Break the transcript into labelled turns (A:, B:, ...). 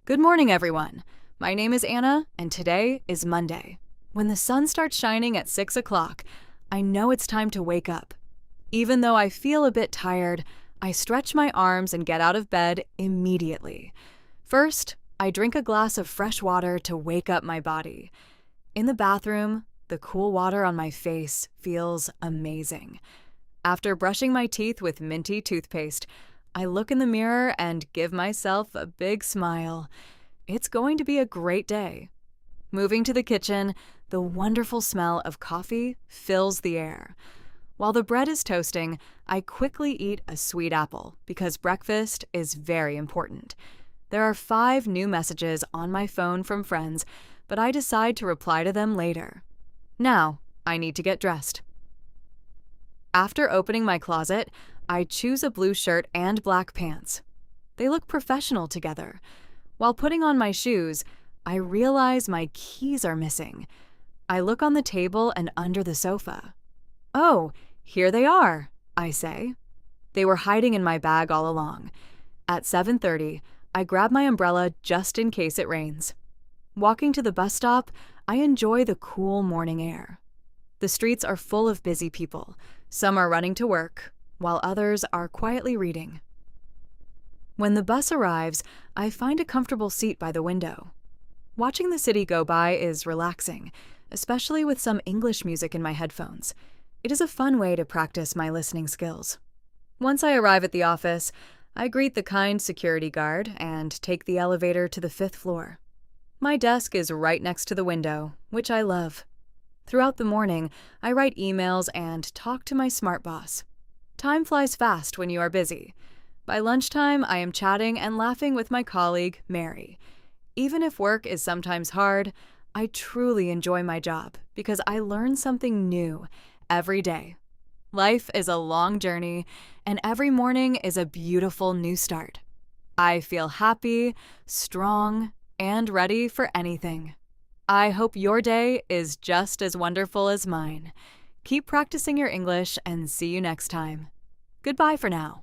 A: Good morning, everyone. My name is Anna, and today is Monday. When the sun starts shining at 6 o'clock, I know it's time to wake up. Even though I feel a bit tired, I stretch my arms and get out of bed immediately. First, I drink a glass of fresh water to wake up my body. In the bathroom, the cool water on my face feels amazing. After brushing my teeth with minty toothpaste, I look in the mirror and give myself a big smile. It's going to be a great day. Moving to the kitchen, the wonderful smell of coffee fills the air. While the bread is toasting, I quickly eat a sweet apple because breakfast is very important. There are 5 new messages on my phone from friends, but I decide to reply to them later. Now, I need to get dressed. After opening my closet, I choose a blue shirt and black pants. They look professional together. While putting on my shoes, I realize my keys are missing. I look on the table and under the sofa. "Oh, here they are," I say. They were hiding in my bag all along. At 7:30, I grab my umbrella just in case it rains. Walking to the bus stop, I enjoy the cool morning air. The streets are full of busy people. Some are running to work, while others are quietly reading. When the bus arrives, I find a comfortable seat by the window. Watching the city go by is relaxing, especially with some English music in my headphones. It is a fun way to practice my listening skills. Once I arrive at the office, I greet the kind security guard and take the elevator to the 5th floor. My desk is right next to the window, which I love. Throughout the morning, I write emails and talk to my smart boss. Time flies fast when you are busy. By lunchtime, I am chatting and laughing with my colleague, Mary. Even if work is sometimes hard, I truly enjoy my job because I learn something new every day. Life is a long journey, and every morning is a beautiful new start. I feel happy, strong, and ready for anything. I hope your day is just as wonderful as mine. Keep practicing your English and see you next time. Goodbye for now.